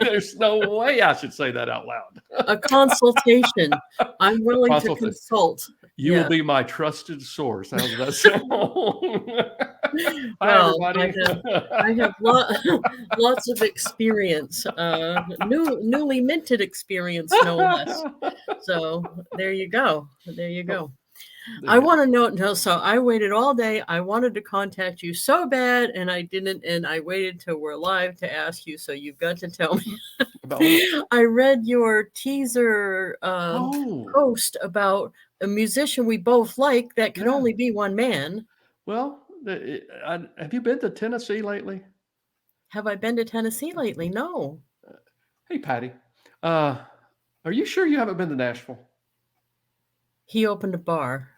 There's no way I should say that out loud. A consultation. I'm willing to consult. You will be my trusted source. How does that sound? Hi, everybody. I have lots of experience, newly minted experience, no less. So there you go. There you go. I want to know. So I waited all day. I wanted to contact you so bad, and I didn't. And I waited till we're live to ask you. So you've got to tell me. I read your teaser post about a musician we both like that can only be one man. Well, have you been to Tennessee lately? Have I been to Tennessee lately? No. Hey, Patty. Are you sure you haven't been to Nashville? He opened a bar.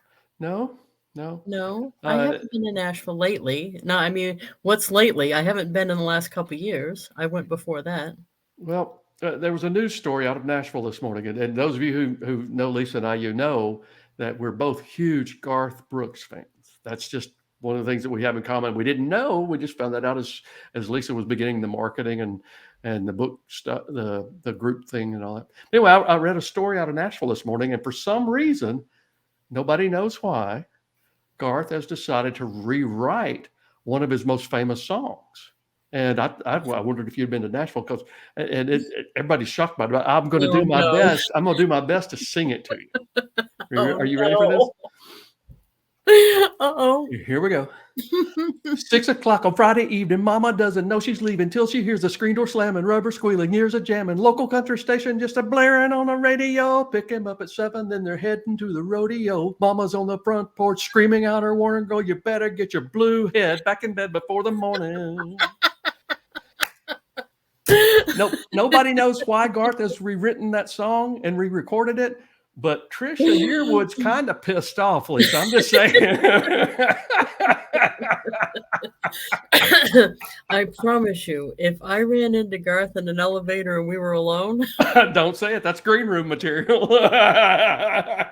No. I haven't been to Nashville lately. No, I mean, what's lately? I haven't been in the last couple of years. I went before that. Well, there was a news story out of Nashville this morning, and those of you who know Lisa and I, you know that we're both huge Garth Brooks fans. That's just one of the things that we have in common. We didn't know. We just found that out as Lisa was beginning the marketing and the book stuff, the group thing and all that. Anyway, I read a story out of Nashville this morning, and for some reason, nobody knows why, Garth has decided to rewrite one of his most famous songs. And I wondered if you'd been to Nashville because everybody's shocked by it. I'm going to do my best. I'm going to do my best to sing it to you. Are you ready for this? Uh-oh. Here we go. 6 o'clock on Friday evening, Mama doesn't know she's leaving till she hears the screen door slamming, rubber squealing, ears a jamming, local country station just a blaring on the radio. Pick him up at 7, then they're heading to the rodeo. Mama's on the front porch screaming out her warning, girl, you better get your blue head back in bed before the morning. Nobody knows why Garth has rewritten that song and re-recorded it. But Trisha Yearwood's kind of pissed off, Lisa. I'm just saying. I promise you, if I ran into Garth in an elevator and we were alone. Don't say it. That's green room material. I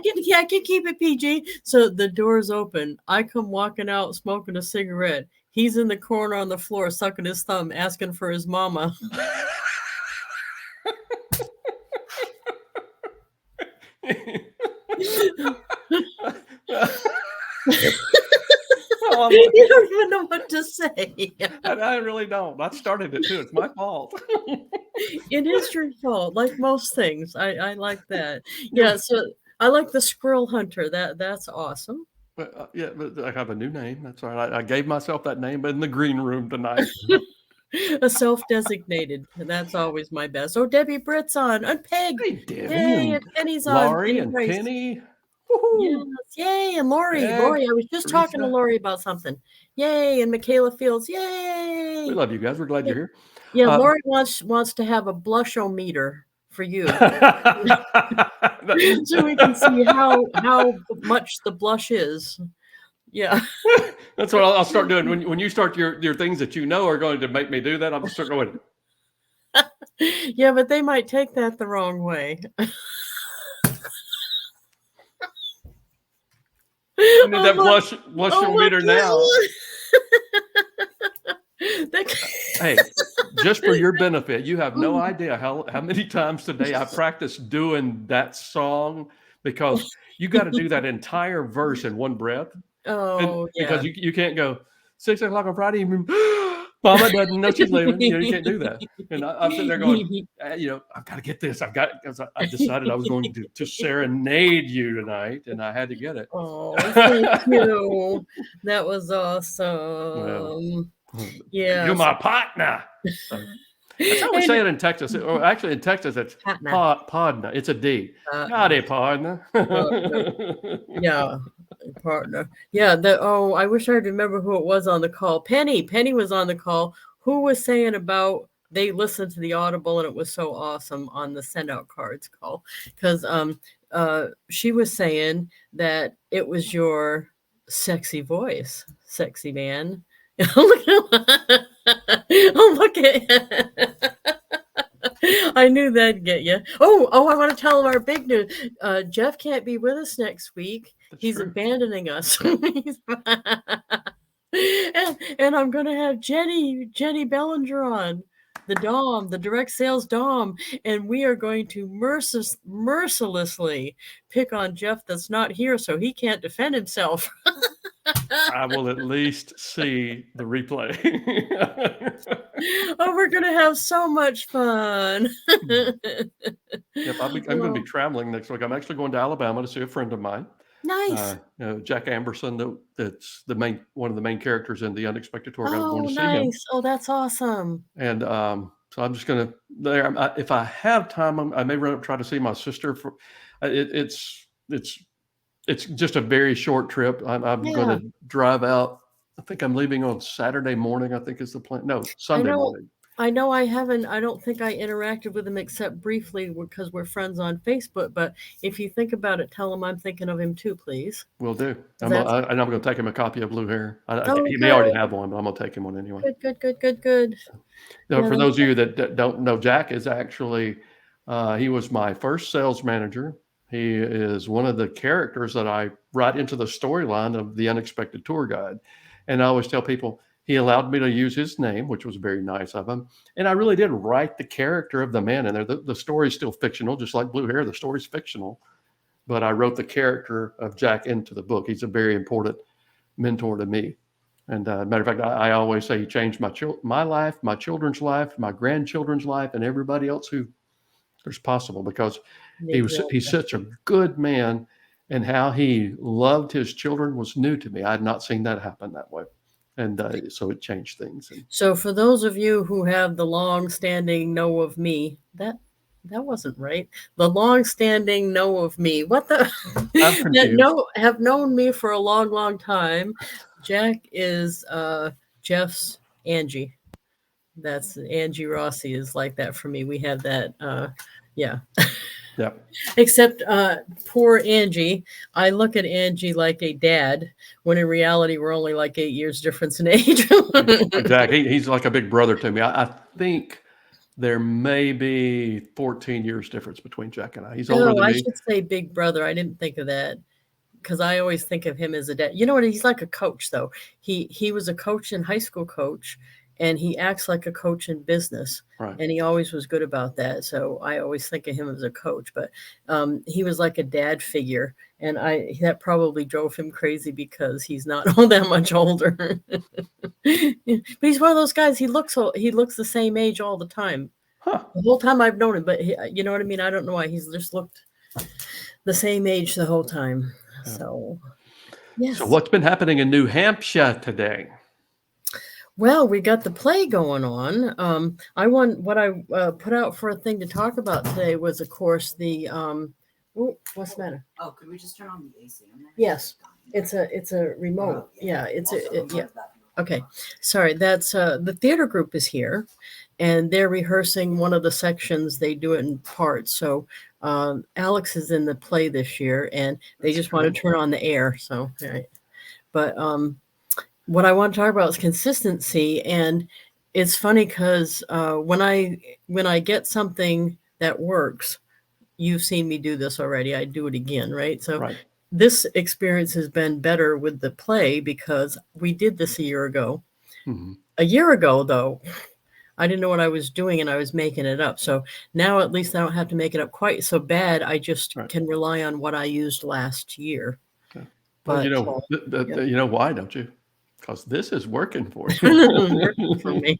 can keep it PG. So the door's open. I come walking out smoking a cigarette. He's in the corner on the floor sucking his thumb, asking for his mama. You don't even know what to say. I really don't. I started it too. It's my fault. It is your fault, like most things. I like that. Yeah, so I like the Squirrel Hunter. That's awesome. But but I have a new name. That's all right. I gave myself that name in the green room tonight. A self-designated. That's always my best. Oh, Debbie Britt's on. And Peg. Hey, Debbie. Yay, and Penny's on. Laurie and Penny. Yes, yay. And Lori. Yeah, Lori, I was just talking to Lori about something. Yay. And Michaela Fields. Yay. We love you guys. We're glad you're here. Yeah, Lori wants to have a blush-o-meter for you. So we can see how much the blush is. Yeah. That's what I'll start doing. When you start your things that you know are going to make me do that, I'm start going. Yeah, but they might take that the wrong way. I need that blush meter now. Hey, just for your benefit, you have no idea how many times today I practiced doing that song because you got to do that entire verse in one breath. Oh, because you can't go 6 o'clock on Friday evening. Mama doesn't know she's leaving. You can't do that. And I'm sitting there going, I've got to get this. Because I decided I was going to serenade you tonight, and I had to get it. Oh, thank you. That was awesome. Yeah, you're my partner. That's how we say it in Texas. Or actually, in Texas, it's partner. It's a D. Howdy, partner. Yeah, partner. Yeah. I wish I remember who it was on the call. Penny was on the call. Who was saying about they listened to the Audible and it was so awesome on the send out cards call because she was saying that it was your sexy voice, sexy man. Look at I knew that'd get you. Oh, I want to tell him our big news. Jeff can't be with us next week. He's abandoning us. and I'm gonna have Jenny Bellinger on, the Dom, the direct sales Dom, and we are going to mercilessly pick on Jeff that's not here, so he can't defend himself. I will at least see the replay. Oh, we're gonna have so much fun. Yep, I'm going to be traveling next week. I'm actually going to Alabama to see a friend of mine. Nice. Jack Amberson, that's one of the main characters in the Unexpected Tour Guide. I'm going Oh, to see him, nice. Oh, that's awesome. and so I'm just going to there. If I have time, I may run up try to see my sister. For it's just a very short trip. I'm going Yeah. to drive out. I think I'm leaving on Saturday morning. I think is the plan. No, I Sunday know morning. I know I don't think I interacted with him except briefly because we're friends on Facebook, but if you think about it, tell him I'm thinking of him too, please. Will do. And That's I'm going to take him a copy of Blue Hair. oh, He may already good. have one, but I'm going to take him one anyway. Good. Now, Yeah, for those of you that don't know, Jack is actually, he was my first sales manager. He is one of the characters that I write into the storyline of the Unexpected Tour Guide. And I always tell people he allowed me to use his name, which was very nice of him. And I really did write the character of the man in there. The story's still fictional, just like Blue Hair, the story's fictional. But I wrote the character of Jack into the book. He's a very important mentor to me. And matter of fact, I always say he changed my life, my children's life, my grandchildren's life, and everybody else who there's possible, because he's such a good man, and how he loved his children was new to me. I had not seen that happen that way, and so it changed things. So for those of you who have the long-standing know of me, that wasn't right. The long-standing know of me. What the? That have known me for a long time. Jack is Jeff's Angie. That's Angie Rossi is like that for me. We have that. Yeah. Yep. Except poor Angie. I look at Angie like a dad, when in reality we're only like 8 years difference in age. Exactly. He's like a big brother to me. I think there may be 14 years difference between Jack and I. He's older than me. I should say big brother. I didn't think of that, because I always think of him as a dad. You know what? He's like a coach, though. He was a coach in high school coach, and he acts like a coach in business. Right. And he always was good about that. So I always think of him as a coach. But he was like a dad figure, and that probably drove him crazy because he's not all that much older. But he's one of those guys. He looks the same age all the time. Huh. The whole time I've known him. But you know what I mean? I don't know why he's just looked the same age the whole time. Yeah. So, yes. So what's been happening in New Hampshire today? Well, we got the play going on. What I put out for a thing to talk about today was, of course, the what's the matter? Oh, could we just turn on the AC in there? Yes, it's a remote. Yeah, yeah. Okay, sorry. That's the theater group is here, and they're rehearsing one of the sections. They do it in parts. So Alex is in the play this year, and they just want to turn on the air. So, all right. But what I want to talk about is consistency, and it's funny because when I get something that works, you've seen me do this already. I do it again, right? So. Right. This experience has been better with the play because we did this a year ago. Mm-hmm. A year ago, though, I didn't know what I was doing and I was making it up. So now at least I don't have to make it up quite so bad. I just can rely on what I used last year. Okay. But well, you know why, don't you? Because this is working for you. Working for me.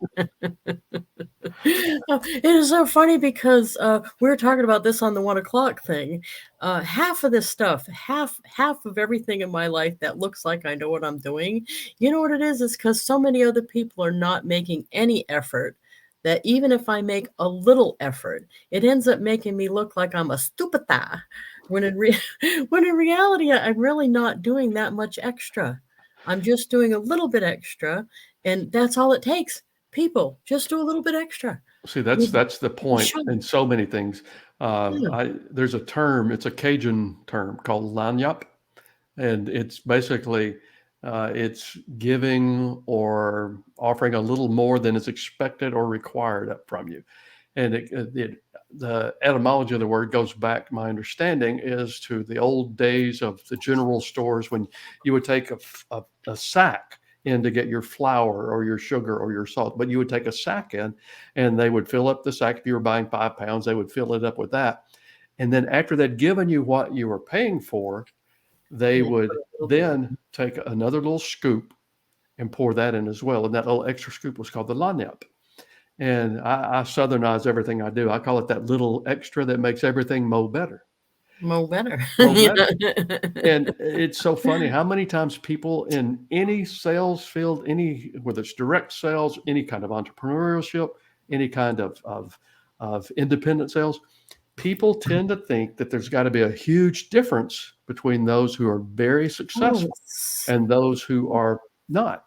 It is so funny because we were talking about this on the 1 o'clock thing. Half of this stuff, half of everything in my life that looks like I know what I'm doing, you know what it is? It's because so many other people are not making any effort, that even if I make a little effort, it ends up making me look like I'm a stupida. When in reality, I'm really not doing that much extra. I'm just doing a little bit extra, and that's all it takes. People, just do a little bit extra. See, that's the point in so many things. There's a term, it's a Cajun term called lagniappe, and it's basically it's giving or offering a little more than is expected or required from you. And the etymology of the word goes back, my understanding, is to the old days of the general stores when you would take a sack in to get your flour or your sugar or your salt, but you would take a sack in and they would fill up the sack. If you were buying 5 pounds, they would fill it up with that. And then after they'd given you what you were paying for, they And then would put a little bit. then take another little scoop and pour that in as well. And that little extra scoop was called the lanyap. And I southernize everything I do. I call it that little extra that makes everything mo better. Mo better. Mo You better. know? And it's so funny how many times people in any sales field, whether it's direct sales, any kind of entrepreneurship, any kind of independent sales, people tend to think that there's got to be a huge difference between those who are very Oh, successful it's- and those who are not.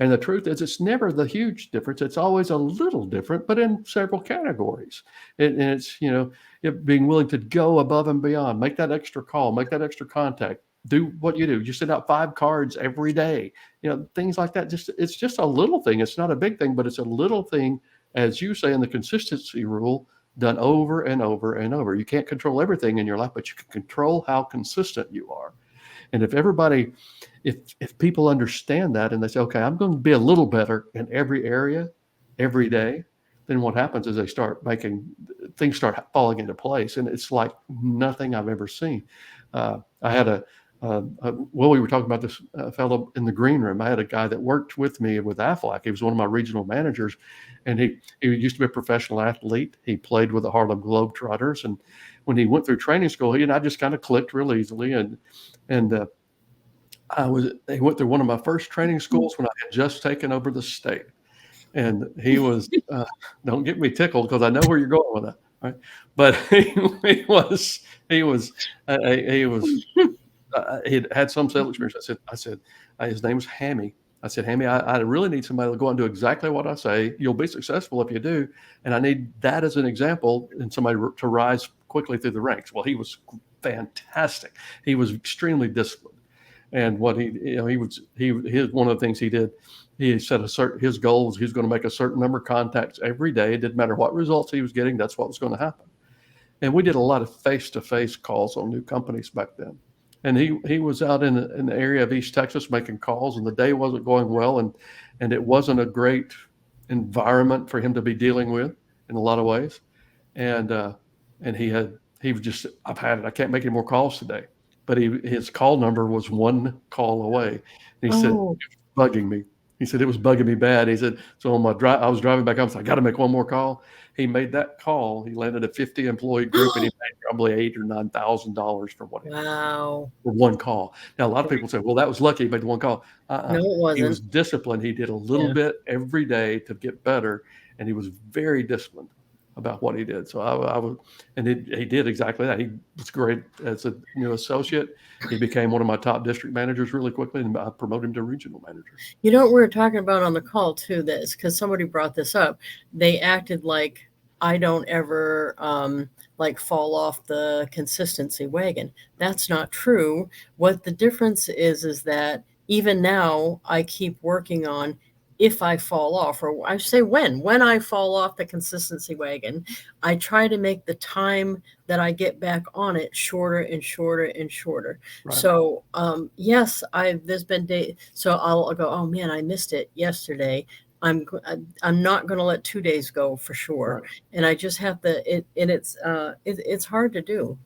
And the truth is, it's never the huge difference. It's always a little different, but in several categories. And it's, being willing to go above and beyond, make that extra call, make that extra contact, do what you do. You send out 5 cards every day, things like that. It's just a little thing. It's not a big thing, but it's a little thing, as you say in the consistency rule, done over and over and over. You can't control everything in your life, but you can control how consistent you are. And if people understand that and they say, okay, I'm going to be a little better in every area, every day, then what happens is things start falling into place. And it's like nothing I've ever seen. I had we were talking about this fellow in the green room. I had a guy that worked with me with Aflac. He was one of my regional managers, and he used to be a professional athlete. He played with the Harlem Globetrotters. And when he went through training school, he and I just kind of clicked real easily. And he went through one of my first training schools when I had just taken over the state. And he was, don't get me tickled because I know where you're going with that, right? But he'd had some sales experience. I said, his name was Hammy. I said, Hammy, I really need somebody to go out and do exactly what I say. You'll be successful if you do. And I need that as an example and somebody to rise quickly through the ranks. Well, he was fantastic. He was extremely disciplined. And what one of the things he did, he set his goals. He was going to make a certain number of contacts every day. It didn't matter what results he was getting. That's what was going to happen. And we did a lot of face-to-face calls on new companies back then. And he was out in the area of East Texas making calls, and the day wasn't going well, and it wasn't a great environment for him to be dealing with in a lot of ways. And he was just, I've had it. I can't make any more calls today. But his call number was one call away. And he said, it was bugging me. He said, it was bugging me bad. He said, so on my drive, I was driving back home. So I got to make one more call. He made that call. He landed a 50 employee group and he made probably $8,000 or $9,000 for what he did for one call. Now, a lot of people say, well, that was lucky. He made one call. No, it wasn't. He was disciplined. He did a little bit every day to get better. And he was very disciplined about what he did. So he did exactly that. He was great as a new associate. He became one of my top district managers really quickly, and I promoted him to regional manager. You know what we were talking about on the call too, this, because somebody brought this up. They acted like I don't ever fall off the consistency wagon. That's not true. What the difference is that even now I keep working on if I fall off, or I say when I fall off the consistency wagon, I try to make the time that I get back on it shorter and shorter and shorter. Right. So, yes, there's been days, so I'll go, oh man, I missed it yesterday. I'm not going to let 2 days go for sure. Right. And I just have to, it's hard to do.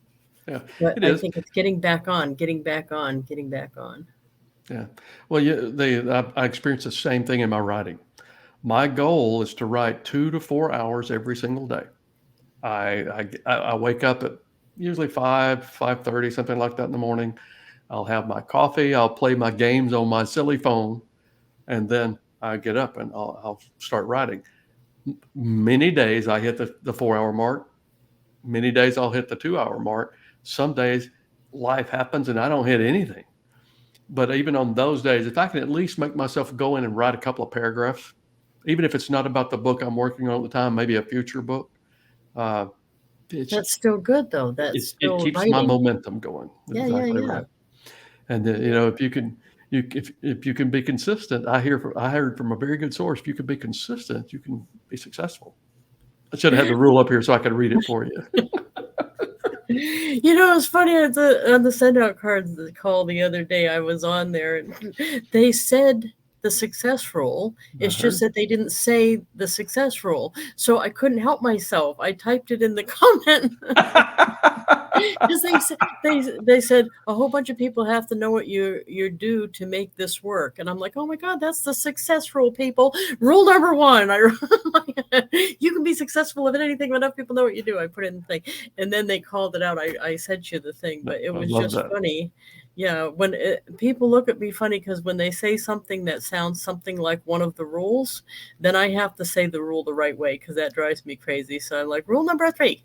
Yeah, but I think it's getting back on. Yeah. Well, I experienced the same thing in my writing. My goal is to write 2 to 4 hours every single day. I wake up at usually 5:30, something like that in the morning. I'll have my coffee. I'll play my games on my silly phone. And then I get up and I'll start writing. Many days I hit the 4-hour mark. Many days I'll hit the 2-hour mark. Some days life happens and I don't hit anything. But even on those days, if I can at least make myself go in and write a couple of paragraphs, even if it's not about the book I'm working on at the time, maybe a future book. That's still good, though. It keeps writing. My momentum going. Yeah. Right. And if you can be consistent, I heard from a very good source. If you can be consistent, you can be successful. I should have had the rule up here so I could read it for you. It's funny on the send out cards, the call the other day, I was on there and they said the success rule. It's I just heard. that they didn't say the success rule. So I couldn't help myself. I typed it in the comment because they said a whole bunch of people have to know what you do to make this work. And I'm like, oh my God, that's the success rule, people. Rule number one. You can be successful at anything when enough people know what you do. I put in the thing. And then they called it out. I sent you the thing, but it I was love just that. funny. Yeah, when people look at me funny because when they say something that sounds something like one of the rules, then I have to say the rule the right way because that drives me crazy. So I'm like, rule number 3.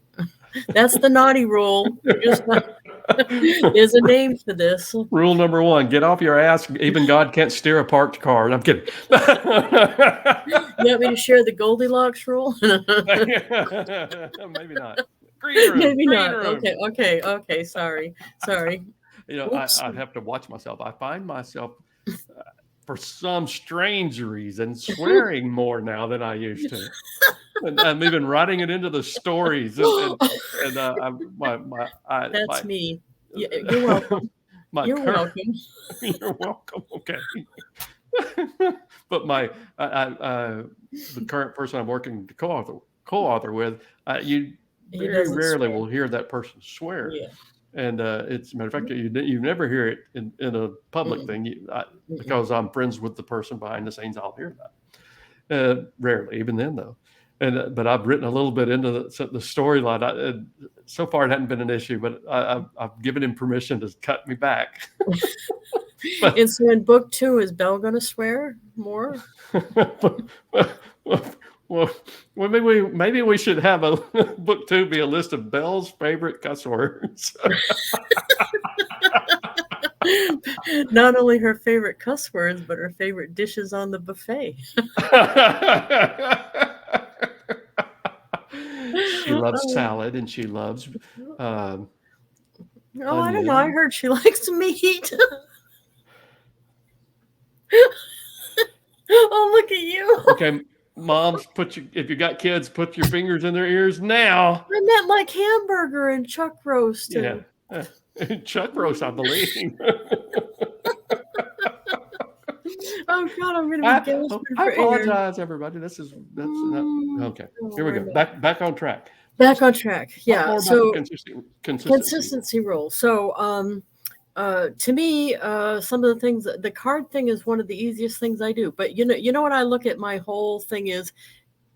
That's the naughty rule. There's a name for this. Rule number 1: get off your ass. Even God can't steer a parked car. I'm kidding. You want me to share the Goldilocks rule? Maybe not. Green room. Maybe Green not. room. Okay. Sorry. I'd have to watch myself. I find myself, for some strange reason, swearing more now than I used to. And I'm even writing it into the stories. That's me. You're welcome. You're welcome. You're welcome. Okay. But the current person I'm working to co-author with, you very rarely will hear that person swear. Yeah. And it's a matter of fact, you never hear it in a public thing because I'm friends with the person behind the scenes. I'll hear that. Rarely, even then though. But I've written a little bit into the storyline. So far, it hadn't been an issue, but I've given him permission to cut me back. And so in book 2, is Belle going to swear more? Well, maybe we should have a book 2 be a list of Belle's favorite cuss words. Not only her favorite cuss words, but her favorite dishes on the buffet. She loves salad and she loves. I don't know. I heard she likes meat. Oh, look at you. Okay, moms, if you got kids, put your fingers in their ears now. I meant like hamburger and chuck roast. Yeah, chuck roast, I believe. Oh God, I'm gonna be gasping for I apologize, air. everybody. That's not okay. Here we go. Back on track. Back on track. Yeah. So consistency rule. So to me, some of the things, the card thing is one of the easiest things I do. But you know what I look at, my whole thing is,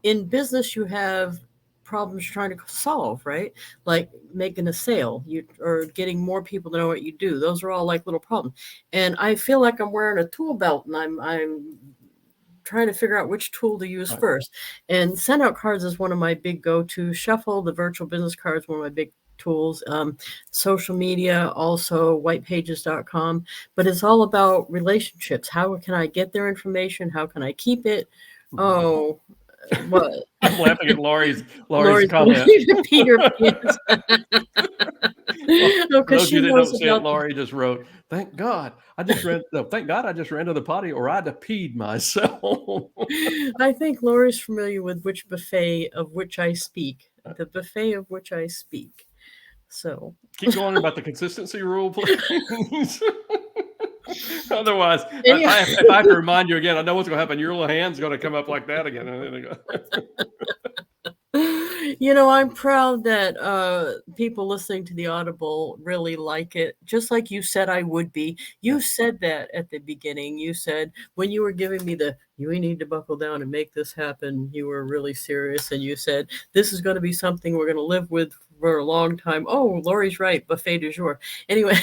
in business you have problems you're trying to solve, right? Like making a sale, or getting more people to know what you do. Those are all like little problems. And I feel like I'm wearing a tool belt and I'm trying to figure out which tool to use first. And send out cards is one of my big go-to. Shuffle, the virtual business cards, one of my big tools. Social media, also whitepages.com. But it's all about relationships. How can I get their information? How can I keep it? Oh, what? I'm laughing at Laurie's comment. Peter Pans. For those of you that don't see it, Laurie just wrote, thank God I just ran to the potty or I'd have peed myself. I think Laurie's familiar with which buffet of which I speak. The buffet of which I speak. So keep going about the consistency rule, please. Otherwise, if I have to remind you again, I know what's going to happen. Your little hand's going to come up like that again. I'm proud that people listening to the Audible really like it. Just like you said I would be. You said that at the beginning. You said when you were giving me we need to buckle down and make this happen, you were really serious. And you said, this is going to be something we're going to live with for a long time. Oh, Laurie's right. Buffet du jour. Anyway.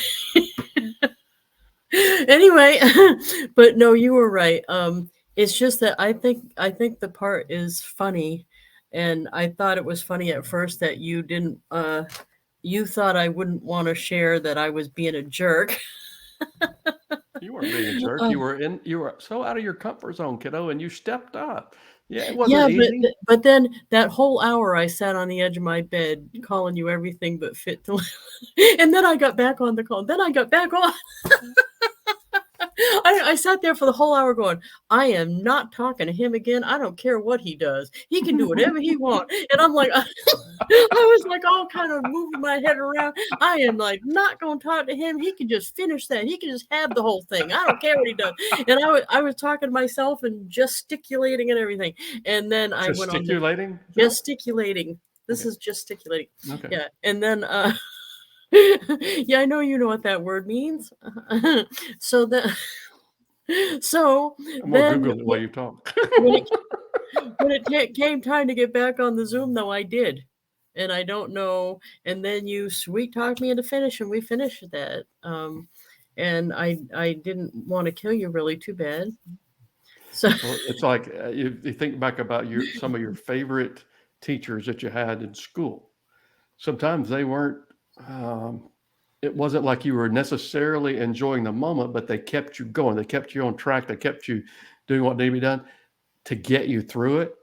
But no, you were right. It's just that I think the part is funny, and I thought it was funny at first that you didn't. You thought I wouldn't want to share that I was being a jerk. You weren't being a jerk. You were so out of your comfort zone, kiddo, and you stepped up. Yeah, it wasn't easy. But then that whole hour I sat on the edge of my bed calling you everything but fit to live. And then I got back on the call. Then I got back on. I sat there for the whole hour going, I am not talking to him again. I don't care what he does. He can do whatever he wants. And I'm like, I was like all kind of moving my head around. I am like not going to talk to him. He can just finish that. He can just have the whole thing. I don't care what he does. And I was talking to myself and gesticulating and everything. And then I went on to Gesticulating? gesticulating. This is gesticulating. Okay. Yeah. And then yeah, I know you know what that word means. So then so I'm gonna then Google it while you talk. when it came time to get back on the Zoom, though, I did. And I don't know. And then you sweet talked me into finish, and we finished that. And I didn't want to kill you really too bad. So Well, it's like you think back about some of your favorite teachers that you had in school. Sometimes they weren't. It wasn't like you were necessarily enjoying the moment, but they kept you going. They kept you on track. They kept you doing what needed to be done to get you through it.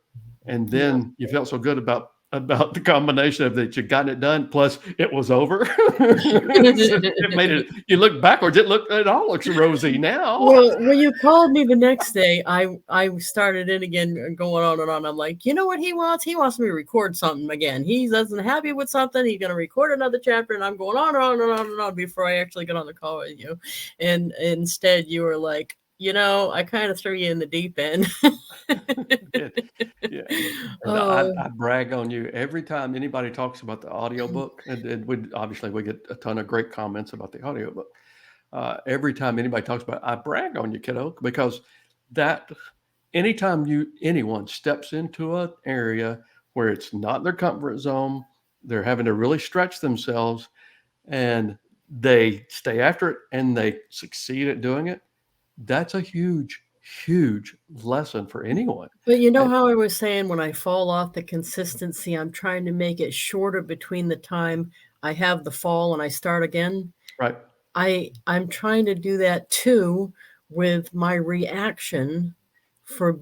And then you felt so good about the combination of that you got it done, plus it was over. It made it. You look backwards, it all looks rosy now. well, when you called me the next day, I started in again, going on and on. I'm like, you know what he wants? He wants me to record something again. He doesn't happy with something. He's gonna record another chapter, and I'm going on and on and on and on before I actually get on the call with you. And instead, you were like, I kind of threw you in the deep end. Yeah. And I brag on you every time anybody talks about the audiobook, and we get a ton of great comments about the audiobook. Every time anybody talks about it, I brag on you, kiddo, because that anytime anyone steps into an area where it's not their comfort zone, they're having to really stretch themselves, and they stay after it and they succeed at doing it. That's a huge, huge lesson for anyone. But you know how I was saying when I fall off the consistency, I'm trying to make it shorter between the time I have the fall and I start again. Right. I'm trying to do that too with my reaction for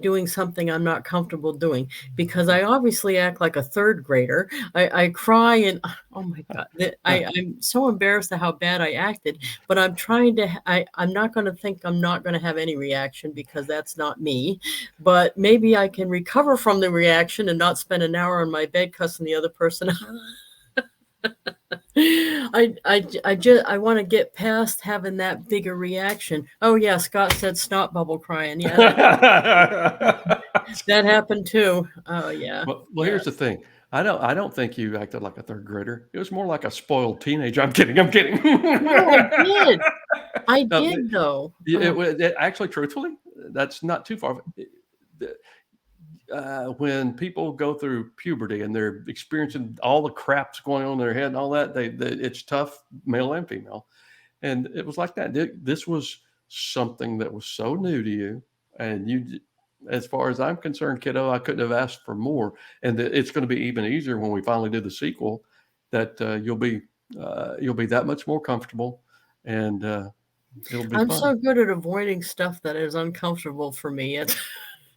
doing something I'm not comfortable doing, because I obviously act like a third grader. I cry and oh my God, I'm so embarrassed at how bad I acted, but I'm trying to, I'm not going to think I'm not going to have any reaction, because that's not me, but maybe I can recover from the reaction and not spend an hour on my bed cussing the other person out. I want to get past having that bigger reaction. Oh yeah, Scott said snot bubble crying. Yeah, that happened too. Oh yeah. Well, here's the thing. I don't think you acted like a third grader. It was more like a spoiled teenager. I'm kidding. No, I did. I did though. Actually, truthfully, that's not too far. When people go through puberty and they're experiencing all the crap's going on in their head and all that, it's tough, male and female. And it was like that. This was something that was so new to you. And you, as far as I'm concerned, kiddo, I couldn't have asked for more. And it's going to be even easier when we finally do the sequel, that you'll be that much more comfortable, and it'll be I'm fun. so good at avoiding stuff that is uncomfortable for me.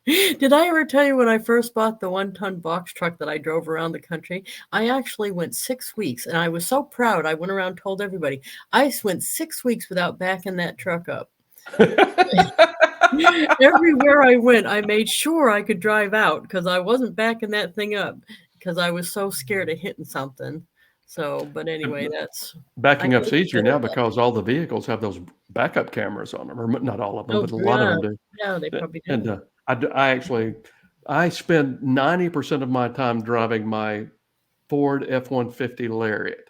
Did I ever tell you when I first bought the 1-ton box truck that I drove around the country? I actually went 6 weeks, and I was so proud. I went around and told everybody. I went 6 weeks without backing that truck up. Everywhere I went, I made sure I could drive out, because I wasn't backing that thing up, because I was so scared of hitting something. So, but anyway, backing up's easier now because all the vehicles have those backup cameras on them, or not all of them, but a lot of them do. Yeah, they probably do. And I spend 90% of my time driving my Ford F-150 Lariat.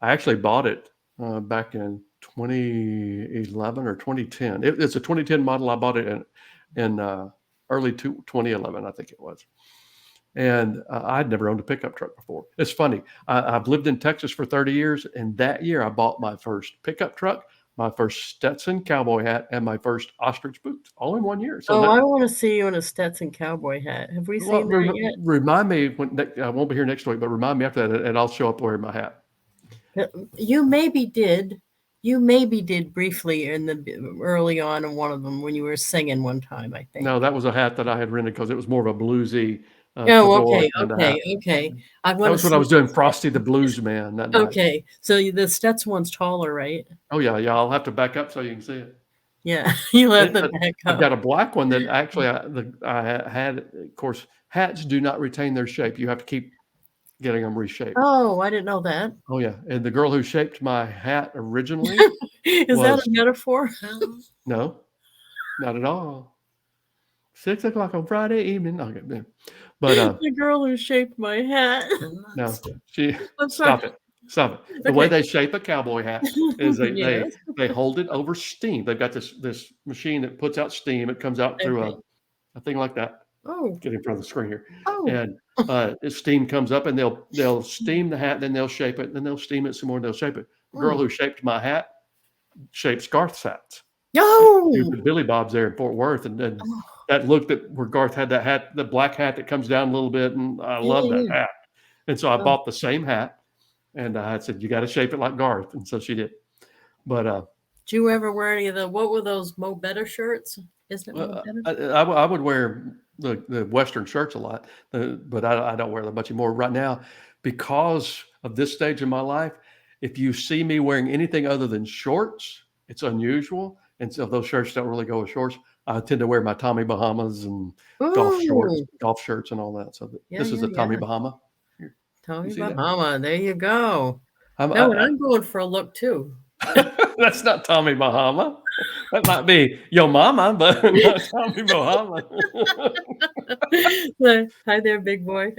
I actually bought it back in 2011 or 2010. It's a 2010 model. I bought it in early 2011, I think it was. And I'd never owned a pickup truck before. It's funny. I've lived in Texas for 30 years, and that year I bought my first pickup truck, my first Stetson cowboy hat, and my first ostrich boots, all in 1 year. So I want to see you in a Stetson cowboy hat. Have we seen that yet? Remind me I won't be here next week, but remind me after that, and I'll show up wearing my hat. You maybe did, You maybe did briefly early on in one of them when you were singing one time, I think. No, that was a hat that I had rented because it was more of a bluesy Oh, fedora okay, kind of hat. okay. I That want to was when I see was doing Frosty the Blues Man that night. Okay, so the Stetson one's taller, right? Oh yeah, I'll have to back up so you can see it. Yeah, you have the But back I've up. got a black one that actually I had. Of course, hats do not retain their shape. You have to keep getting them reshaped. Oh, I didn't know that. Oh yeah, and the girl who shaped my hat originally Is that a was metaphor? no, not at all. 6 o'clock on Friday evening. Okay, yeah. But The girl who shaped my hat. no, she I'm sorry. stop it. The way they shape a cowboy hat is Yes. they hold it over steam. They've got this machine that puts out steam. It comes out through Okay. a thing like that. Oh, Get in front of the screen here, oh. and steam comes up, and they'll steam the hat, then they'll shape it, then they'll steam it some more, and they'll shape it. The girl who shaped my hat shapes Garth's hats. No. She was at Billy Bob's there in Fort Worth, and that look where Garth had that hat, the black hat that comes down a little bit, and I love that hat. And so I bought the same hat, and I said, "You got to shape it like Garth," and so she did. But did you ever wear any of the? What were those Mo Better shirts? Isn't it Mo Better? I would wear the Western shirts a lot, but I don't wear them much anymore right now because of this stage in my life. If you see me wearing anything other than shorts, it's unusual, and so those shirts don't really go with shorts. I tend to wear my Tommy Bahamas and golf shirts, and all that. So this is a Tommy Bahama. Here, Tommy Bahama. There you go. I'm going for a look too. That's not Tommy Bahama. That might be your mama, but not Tommy Bahama. Hi there, big boy.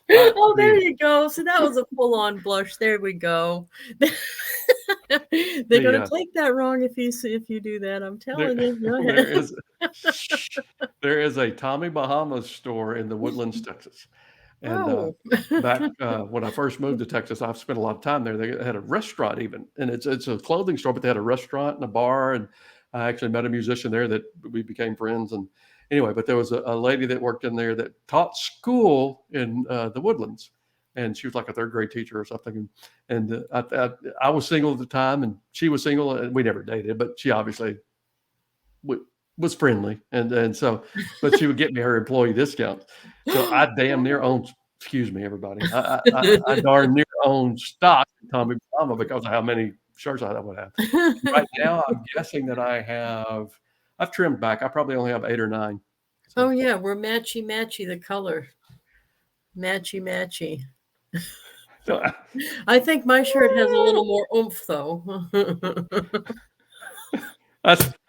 Oh, there you go. So that was a full-on blush. There we go. They're gonna take that wrong if you do that. I'm telling you. Go ahead. There is a Tommy Bahama store in the Woodlands, Texas. And back when I first moved to Texas, I've spent a lot of time there. They had a restaurant even, and it's a clothing store, but they had a restaurant and a bar. And I actually met a musician there that we became friends. And anyway, but there was a lady that worked in there that taught school in the Woodlands, and she was like a third grade teacher or something. And I was single at the time, and she was single, and we never dated, but she obviously was friendly, and so, but she would get me her employee discounts. So I damn near own. Excuse me, everybody. I darn near own stock at Tommy Bahama because of how many shirts I would have. Right now, I'm guessing that I've trimmed back. I probably only have 8 or 9. So. Oh yeah, we're matchy the color, matchy. So, I think my shirt has a little more oomph though.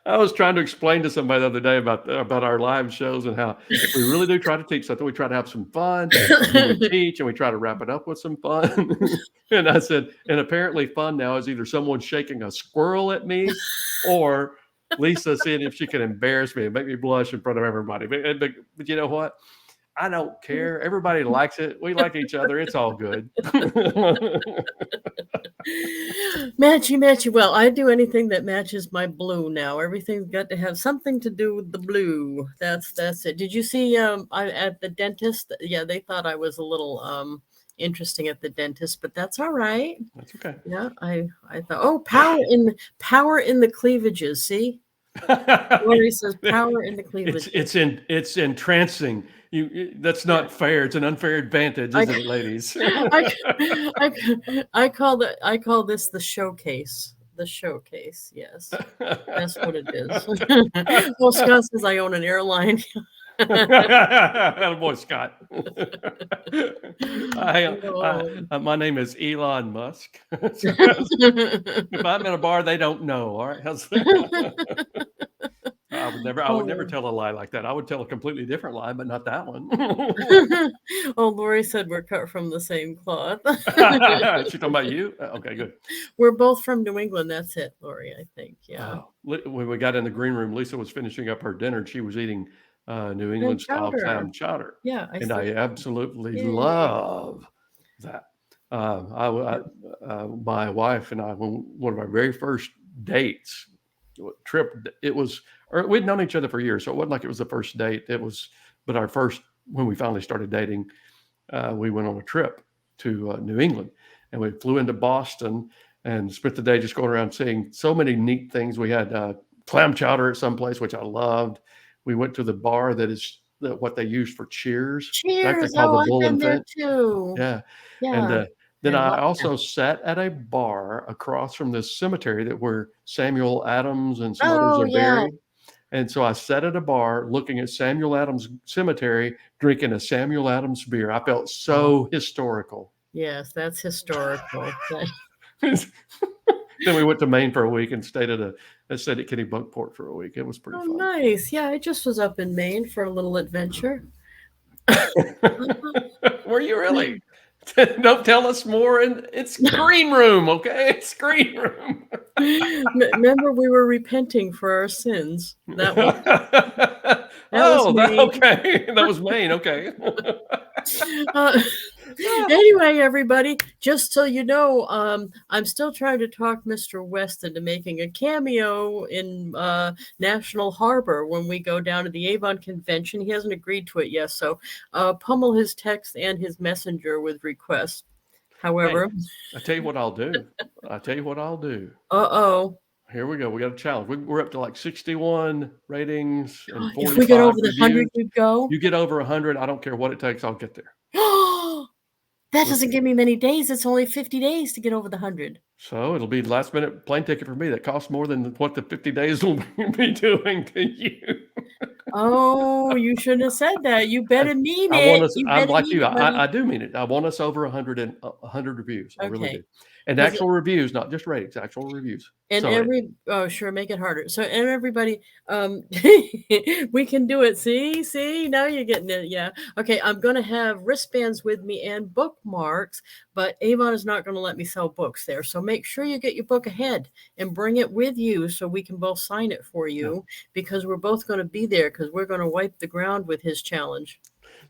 I was trying to explain to somebody the other day about our live shows and how we really do try to teach something. We try to have some fun. And we teach, and we try to wrap it up with some fun. And I said, and apparently fun now is either someone shaking a squirrel at me or Lisa seeing if she can embarrass me and make me blush in front of everybody. But you know what? I don't care. Everybody likes it. We like each other. It's all good. Matchy. Well, I do anything that matches my blue now. Everything's got to have something to do with the blue. That's it. Did you see at the dentist? Yeah, they thought I was a little interesting at the dentist, but that's all right. That's okay. Yeah, I thought, power in the cleavages. See? Lori says power in the cleavage. It's entrancing. That's not fair. It's an unfair advantage, isn't it, ladies? I call this the showcase. The showcase, yes. That's what it is. Well, Scott says I own an airline. Boy, Scott. My name is Elon Musk. If I'm in a bar, they don't know. All right. I would never tell a lie like that. I would tell a completely different lie, but not that one. Oh, Lori said we're cut from the same cloth. She's talking about you? Okay, good. We're both from New England. That's it, Lori, I think. Yeah. When we got in the green room, Lisa was finishing up her dinner, and she was eating New England style clam chowder. Yeah. I absolutely love that. My wife and I, one of our very first dates, trip, we'd known each other for years, so it wasn't like it was the first date. But our first, when we finally started dating, we went on a trip to New England, and we flew into Boston and spent the day just going around seeing so many neat things. We had clam chowder at some place, which I loved. We went to the bar that is what they use for Cheers. It's actually Cheers. called Oh, the I've Bull been and there Finch. too. Yeah. Yeah. And then I I love also that. sat at a bar across from this cemetery that where Samuel Adams and some others Oh, are yeah. buried. And so I sat at a bar looking at Samuel Adams Cemetery, drinking a Samuel Adams beer. I felt so historical. Yes, that's historical. Then we went to Maine for a week and stayed at Kenny Bunkport for a week. It was pretty Oh, fun. nice. Yeah, I just was up in Maine for a little adventure. Were you really? Don't tell us more. And it's green room, okay? It's green room. Remember, we were repenting for our sins. That was Maine. Okay. That was Maine. Okay. Anyway, everybody, just so you know, I'm still trying to talk Mr. West into making a cameo in National Harbor when we go down to the Avon convention. He hasn't agreed to it yet, so pummel his text and his messenger with requests. However, I tell you what I'll do. Uh-oh. Here we go. We got a challenge. We're up to like 61 ratings and 45 If we get over the reviews. 100, we'd go. You get over 100, I don't care what it takes, I'll get there. That doesn't give me many days. It's only 50 days to get over the 100. So it'll be last minute plane ticket for me. That costs more than what the 50 days will be doing to you. Oh, you shouldn't have said that. You better mean I it. want us. You I'm better like mean you. it, buddy. I do mean it. I want us over 100 reviews. I really Okay. do. And 'Cause actual reviews, not just ratings. Actual reviews. And So oh, sure, make it harder. So, and everybody, we can do it. See, now you're getting it. Yeah. Okay. I'm going to have wristbands with me and bookmarks, but Avon is not going to let me sell books there. So make sure you get your book ahead and bring it with you so we can both sign it for you because we're both going to be there because we're going to wipe the ground with his challenge.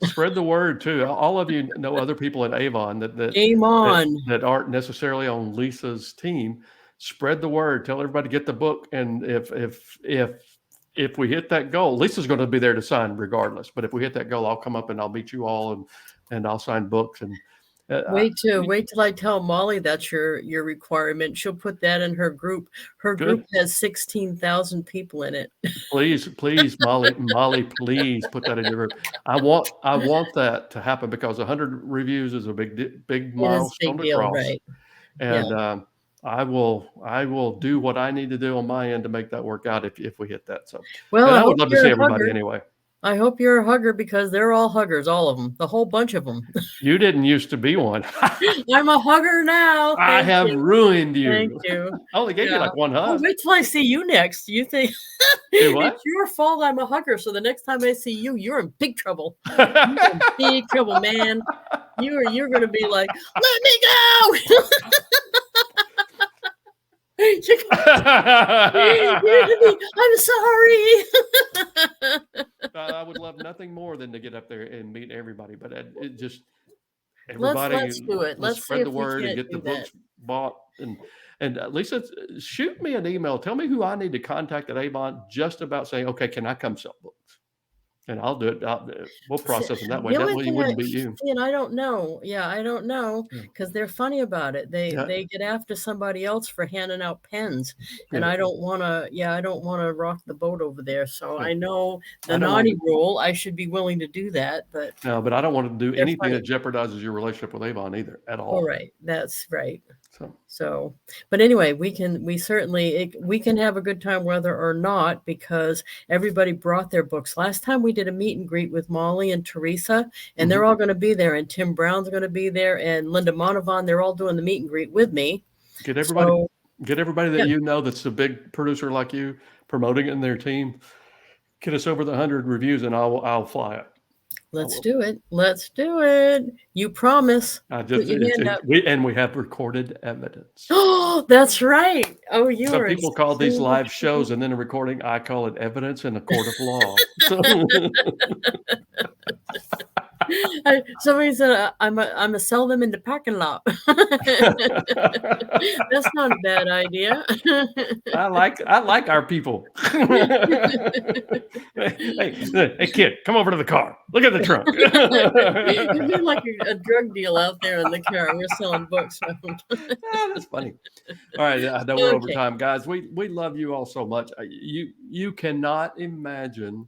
spread the word too. All of you know other people at Avon Game on. that aren't necessarily on Lisa's team. Spread the word. Tell everybody to get the book. And if we hit that goal, Lisa's going to be there to sign regardless. But if we hit that goal, I'll come up and I'll meet you all and I'll sign books. And wait till I tell Molly that's your requirement. She'll put that in her group. Her group has 16,000 people in it. Please, Molly, please put that in your group. I want that to happen because 100 reviews is a big milestone to cross. Right? And I will do what I need to do on my end to make that work out if we hit that. So, well, I would love to see everybody anyway. I hope you're a hugger because they're all huggers, all of them, the whole bunch of them. You didn't used to be one. I'm a hugger now. I have ruined you. Thank you. I only gave you like one hug. Oh, wait till I see you next. You think it's your fault I'm a hugger. So the next time I see you, you're in big trouble. You're in big trouble, man. You're going to be like, let me go. I'm sorry. I would love nothing more than to get up there and meet everybody, but it just everybody. Let's do it. Let's spread the word and get the books bought. And Lisa, shoot me an email. Tell me who I need to contact at Avon just about saying, okay, can I come sell books? And I'll do it. We'll process them that way. That way it wouldn't be you. And I don't know. Yeah, I don't know because they're funny about it. They get after somebody else for handing out pens, and I don't want to. Yeah, I don't want to rock the boat over there. So I know the naughty rule. I should be willing to do that, but no. But I don't want to do anything that jeopardizes your relationship with Avon either at all. All right, that's right. So, but anyway, we can have a good time whether or not because everybody brought their books. Last time we did a meet and greet with Molly and Teresa, and they're all going to be there, and Tim Brown's going to be there, and Linda Monavon. They're all doing the meet and greet with me. Get everybody that you know that's a big producer like you promoting it in their team. Get us over the 100 reviews, and I'll fly it. Let's do it. Let's do it. You promise. We have recorded evidence. Oh, that's right. Oh, some people call these live shows and then a recording. I call it evidence in a court of law. Somebody said I'm a sell them in the parking lot. That's not a bad idea. I like our people. Hey, kid, come over to the car. Look at the trunk. It'd be like a drug deal out there in the car. We're selling books. That's funny. All right, I know we're over Okay. time, guys. We love you all so much. You cannot imagine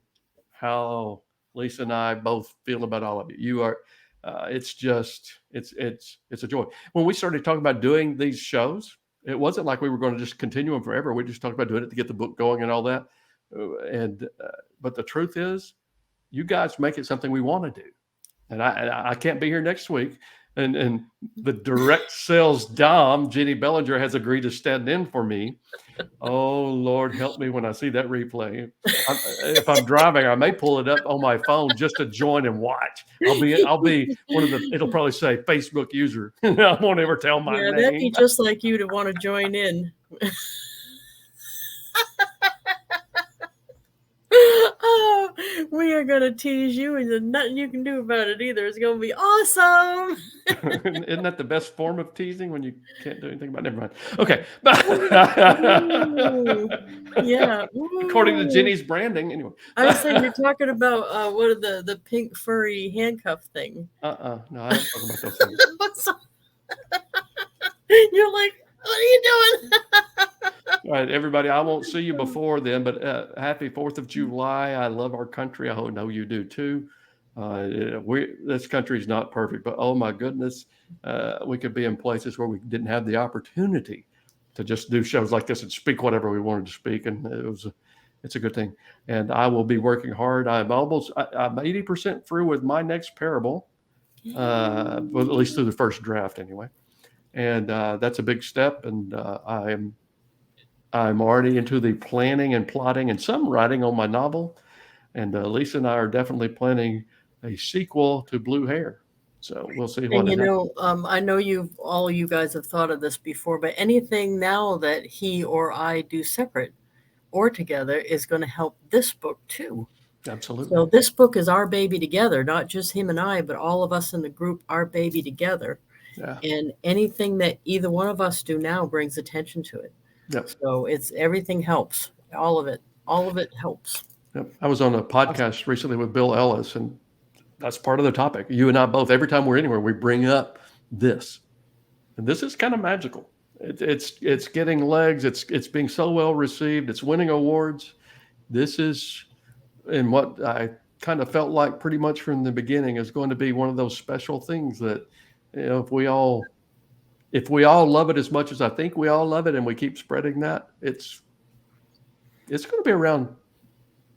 how Lisa and I both feel about all of you. You are. It's just it's a joy. When we started talking about doing these shows, it wasn't like we were going to just continue them forever. We just talked about doing it to get the book going and all that. But the truth is, you guys make it something we want to do. And I can't be here next week. And the direct sales dom, Jenny Bellinger, has agreed to stand in for me. Oh, Lord, help me when I see that replay. If I'm driving, I may pull it up on my phone just to join and watch. I'll be one of the, it'll probably say Facebook user. I won't ever tell my name. That'd be just like you to want to join in. Oh, we are going to tease you, and there's nothing you can do about it either. It's going to be awesome. Isn't that the best form of teasing when you can't do anything about it? Never mind. Okay. Ooh, yeah. According to Ooh. Jenny's branding. Anyway. I was saying you're talking about what are the pink furry handcuff thing. No, I don't talk about those things. You're like, what are you doing? All right, everybody, I won't see you before then, but happy 4th of July. I love our country. I know you do too. This country is not perfect, but oh my goodness, we could be in places where we didn't have the opportunity to just do shows like this and speak whatever we wanted to speak. And it's a good thing. And I will be working hard. I'm 80% through with my next parable, well, at least through the first draft anyway. And that's a big step. And I'm already into the planning and plotting and some writing on my novel. And Lisa and I are definitely planning a sequel to Blue Hair. So we'll see what happens. I know all you guys have thought of this before, but anything now that he or I do separate or together is going to help this book too. Absolutely. So this book is our baby together, not just him and I, but all of us in the group, our baby together. Yeah. And anything that either one of us do now brings attention to it. Yep. So everything helps. All of it helps. Yep. I was on a podcast recently with Bill Ellis, and that's part of the topic. You and I both, every time we're anywhere, we bring up this. And this is kind of magical. It's getting legs. It's being so well received. It's winning awards. This is, and what I kind of felt like pretty much from the beginning, is going to be one of those special things that, if we all love it as much as I think we all love it, and we keep spreading that, it's going to be around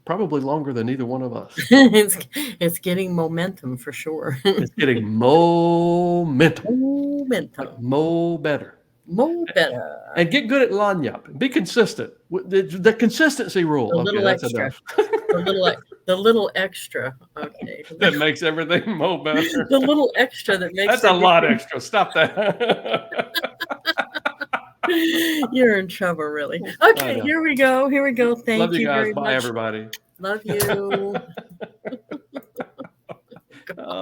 probably longer than either one of us. It's getting momentum for sure. It's getting momentum. Mo better. And get good at lanyap. Be consistent. The consistency rule. A little extra. The little extra. Okay. That makes everything mo better. The little extra that makes That's a lot extra. Stop that. You're in trouble, really. Okay, here we go. Thank you guys. very Bye, much. everybody. Love you.